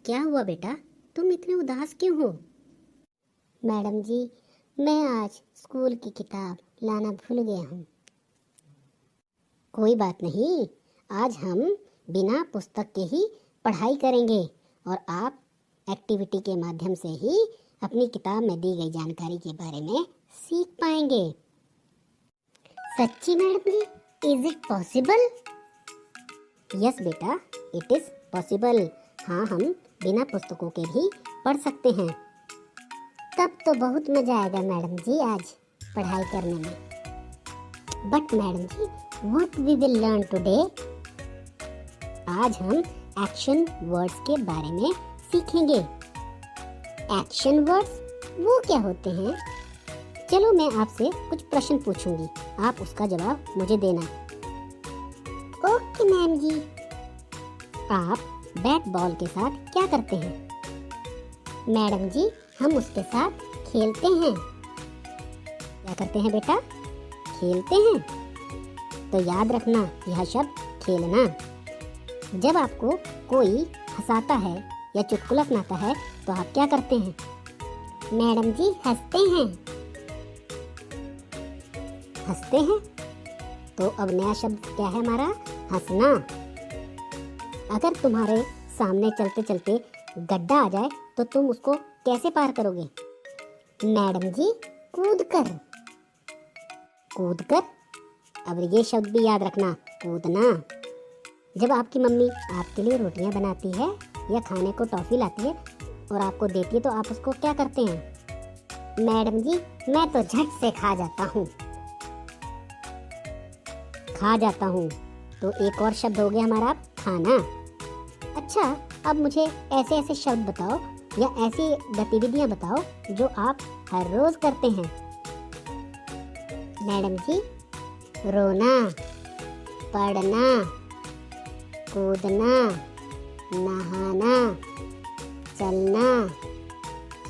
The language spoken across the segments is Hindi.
क्या हुआ बेटा, तुम इतने उदास क्यों हो? मैडम जी, मैं आज स्कूल की किताब लाना भूल गया हूँ। कोई बात नहीं, आज हम बिना पुस्तक के ही पढ़ाई करेंगे और आप एक्टिविटी के माध्यम से ही अपनी किताब में दी गई जानकारी के बारे में सीख पाएंगे। सच्ची madam ji, is it possible? Yes बेटा, इट इज़ पॉसिबल। हाँ, हम बिना पुस्तकों के भी पढ़ सकते हैं। तब तो बहुत मजा आएगा मैडम जी आज पढ़ाई करने में। But madam ji, what we will learn today? आज हम एक्शन वर्ड्स के बारे में सीखेंगे। एक्शन वर्ड्स वो क्या होते हैं? चलो मैं आपसे कुछ प्रश्न पूछूंगी, आप उसका जवाब मुझे देना। ओके मैम जी। आप बैट बॉल के साथ क्या करते हैं? मैडम जी, हम उसके साथ खेलते हैं। क्या करते हैं बेटा? खेलते हैं। तो याद रखना यह शब्द खेलना। जब आपको कोई हंसाता है या चुटकुला सुनाता है तो आप क्या करते हैं? मैडम जी, हंसते हैं। हंसते हैं। तो अब नया शब्द क्या है हमारा? हंसना। अगर तुम्हारे सामने चलते चलते गड्ढा आ जाए तो तुम उसको कैसे पार करोगे? मैडम जी, कूदकर। कूदकर। अब ये शब्द भी याद रखना, कूदना। जब आपकी मम्मी आपके लिए रोटियां बनाती है या खाने को टॉफी लाती है और आपको देती है तो आप उसको क्या करते हैं? मैडम जी, मैं तो झट से खा जाता हूँ। खा जाता हूँ। तो एक और शब्द हो गया हमारा खाना। अच्छा, अब मुझे ऐसे ऐसे शब्द बताओ या ऐसी गतिविधियाँ बताओ जो आप हर रोज करते हैं। मैडम जी, रोना, पढ़ना, कूदना, नहाना, चलना,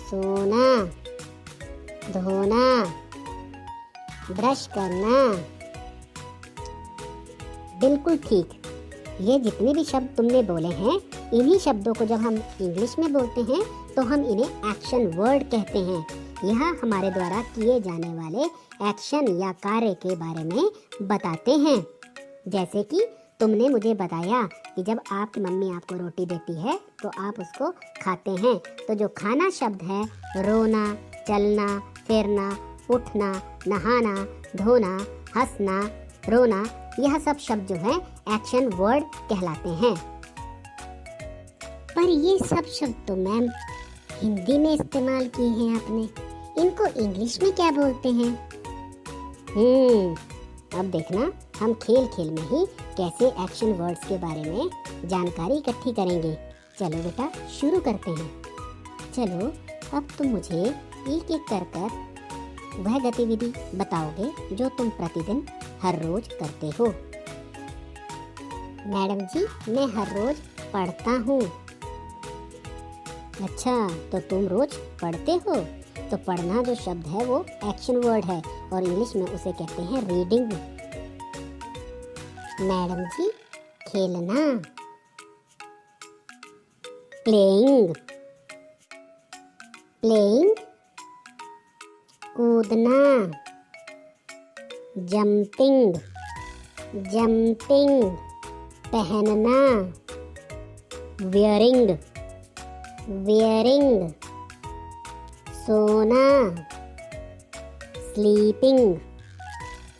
सोना, धोना, ब्रश करना। बिल्कुल ठीक। ये जितने भी शब्द तुमने बोले हैं, इन्हीं शब्दों को जब हम इंग्लिश में बोलते हैं तो हम इन्हें एक्शन वर्ड कहते हैं। यह हमारे द्वारा किए जाने वाले एक्शन या कार्य के बारे में बताते हैं। जैसे कि तुमने मुझे बताया कि जब आपकी मम्मी आपको रोटी देती है तो आप उसको खाते हैं। तो जो खाना शब्द है, रोना, चलना, फिरना, उठना, नहाना, धोना, हंसना, रोना, यह सब शब्द जो है एक्शन वर्ड कहलाते हैं। पर ये सब शब्द तो मैम हिंदी में इस्तेमाल किए हैं आपने, इनको इंग्लिश में क्या बोलते हैं? अब देखना, हम खेल खेल में ही कैसे एक्शन वर्ड्स के बारे में जानकारी इकट्ठी करेंगे। चलो बेटा, शुरू करते हैं। चलो, अब तुम मुझे एक एक कर वह गतिविधि बताओगे जो तुम प्रतिदिन हर रोज करते हो। मैडम जी, मैं हर रोज पढ़ता हूँ। अच्छा, तो तुम रोज पढ़ते हो। तो पढ़ना जो शब्द है वो एक्शन वर्ड है और इंग्लिश में उसे कहते हैं रीडिंग। मैडम जी, खेलना। प्लेइंग। प्लेइंग। कूदना। जंपिंग। जंपिंग। पहनना। वियरिंग। वियरिंग। सोना। स्लीपिंग।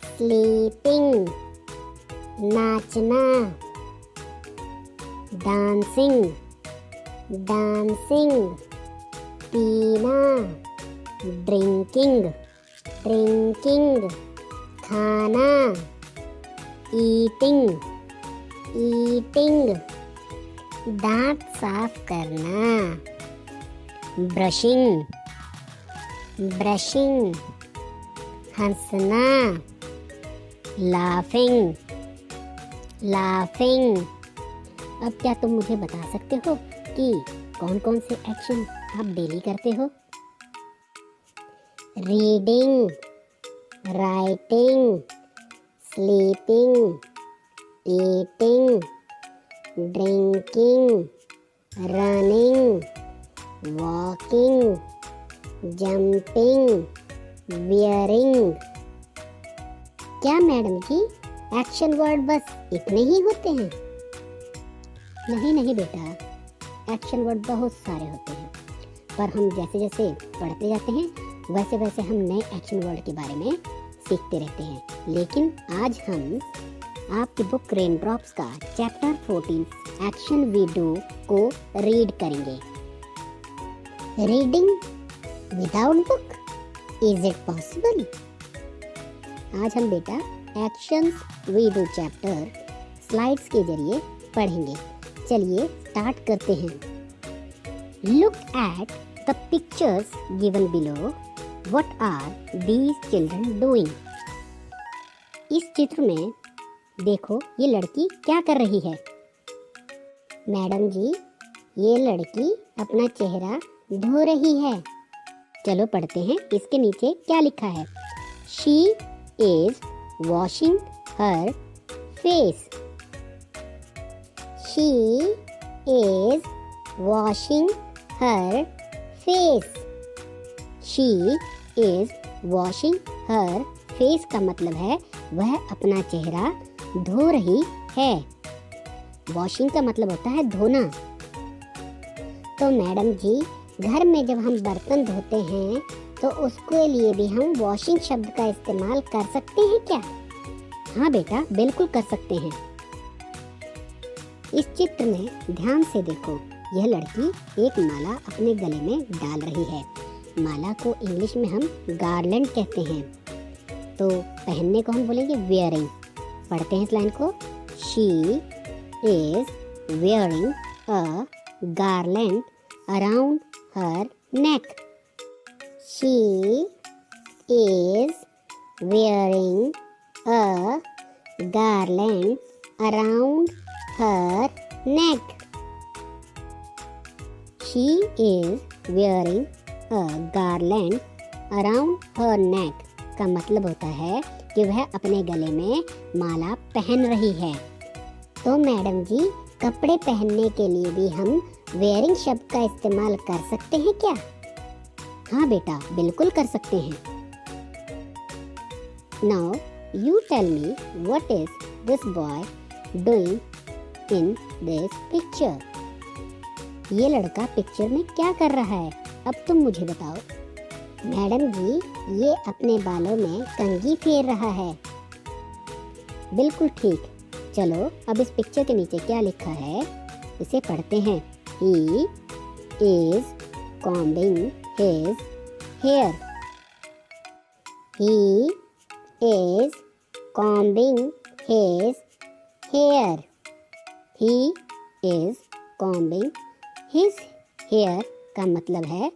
स्लीपिंग। नाचना। डांसिंग। डांसिंग। पीना। ड्रिंकिंग। ड्रिंकिंग। खाना। ईटिंग। ईटिंग। दांत साफ करना। ब्रशिंग। ब्रशिंग। हंसना। लाफिंग। लाफिंग। अब क्या तुम मुझे बता सकते हो कि कौन कौन से एक्शन आप डेली करते हो? Reading, writing, sleeping, eating, drinking, running, walking, jumping, wearing। क्या मैडम जी एक्शन वर्ड बस इतने ही होते हैं? नहीं नहीं बेटा, एक्शन वर्ड बहुत सारे होते हैं, पर हम जैसे जैसे पढ़ते जाते हैं वैसे वैसे हम नए एक्शन वर्ड के बारे में सीखते रहते हैं। लेकिन आज हम आपकी बुक रेन ड्रॉप्स का चैप्टर 14 एक्शन वी डू को रीड करेंगे। Reading without book, is it possible? आज हम बेटा actions we do chapter slides के जरिए पढ़ेंगे। चलिए स्टार्ट करते हैं। Look at the pictures given below. What are these children doing? इस चित्र में देखो, ये लड़की क्या कर रही है? मैडम जी, ये लड़की अपना चेहरा धो रही है। चलो पढ़ते हैं, इसके नीचे क्या लिखा है? She is washing her face. She is washing her face. She is washing her face का मतलब है वह अपना चेहरा धो रही है। वॉशिंग का मतलब होता है धोना। तो मैडम जी, घर में जब हम बर्तन धोते हैं तो उसके लिए भी हम वॉशिंग शब्द का इस्तेमाल कर सकते हैं क्या? हाँ बेटा, बिल्कुल कर सकते हैं। इस चित्र में ध्यान से देखो, यह लड़की एक माला अपने गले में डाल रही है। माला को इंग्लिश में हम गार्लैंड कहते हैं। तो पहनने को हम बोलेंगे वेयरिंग। पढ़ते हैं इस लाइन को। She is wearing a garland around her neck. She is wearing a garland around her neck. She is wearing a garland around her neck का मतलब होता है कि वह अपने गले में माला पहन रही है। तो मैडम जी, कपड़े पहनने के लिए भी हम वेयरिंग शब्द का इस्तेमाल कर सकते हैं क्या? हाँ बेटा, बिल्कुल कर सकते हैं। Now you tell me, what is this boy doing in this picture? ये लड़का पिक्चर में क्या कर रहा है? अब तुम मुझे बताओ। मैडम जी, ये अपने बालों में कंघी फेर रहा है। बिल्कुल ठीक। चलो अब इस पिक्चर के नीचे क्या लिखा है इसे पढ़ते हैं। He is combing his hair. He is combing his hair. He is combing his hair का मतलब है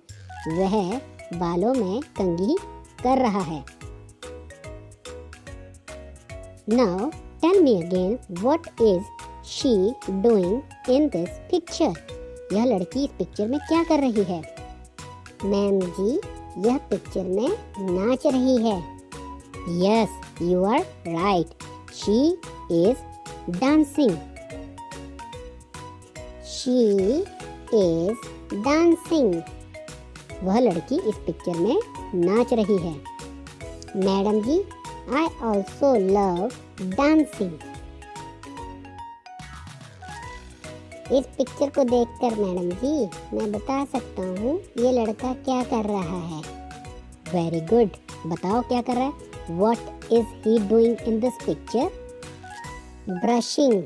वह बालों में कंघी कर रहा है। Now tell me again, what is she doing in this picture? यह लड़की इस पिक्चर में क्या कर रही है? मैम जी, यह पिक्चर में नाच रही है। Yes, you are right. She is dancing. She is dancing. वह लड़की इस पिक्चर में नाच रही है। Madam ji, I also love dancing. इस पिक्चर को देखकर मैडम जी मैं बता सकता हूँ ये लड़का क्या कर रहा है। वेरी गुड, बताओ क्या कर रहा है? What is he doing in this picture? Brushing.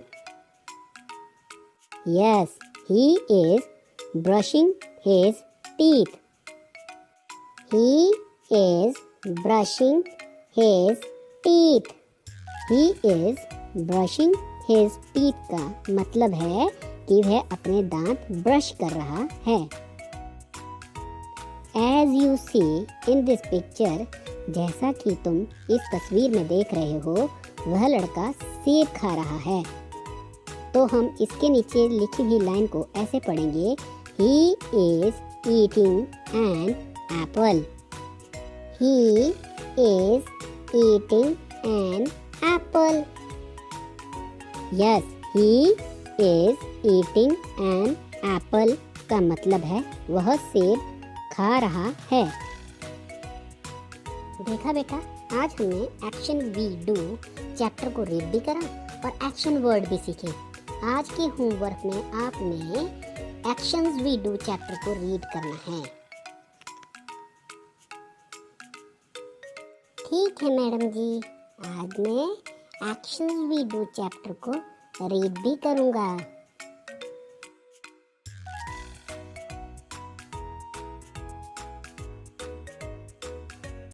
Yes, he is brushing his teeth. He is brushing his teeth. He is brushing his teeth का मतलब है कि वह अपने दांत ब्रश कर रहा है। As you see in this picture, जैसा कि तुम इस तस्वीर में देख रहे हो, वह लड़का सेब खा रहा है। तो हम इसके नीचे लिखी हुई लाइन को ऐसे पढ़ेंगे। He is eating an apple. He is eating an apple. Yes, he is eating an apple का मतलब है वह सेब खा रहा है। देखा बेटा, आज हमने एक्शन वी डू चैप्टर को रीड भी करा और एक्शन वर्ड भी सीखे। आज के होमवर्क में आपने एक्शंस वी डू चैप्टर को रीड करना है। ठीक है मैडम जी, आज मैं एक्शंस वी डू चैप्टर को रीड भी करूँगा।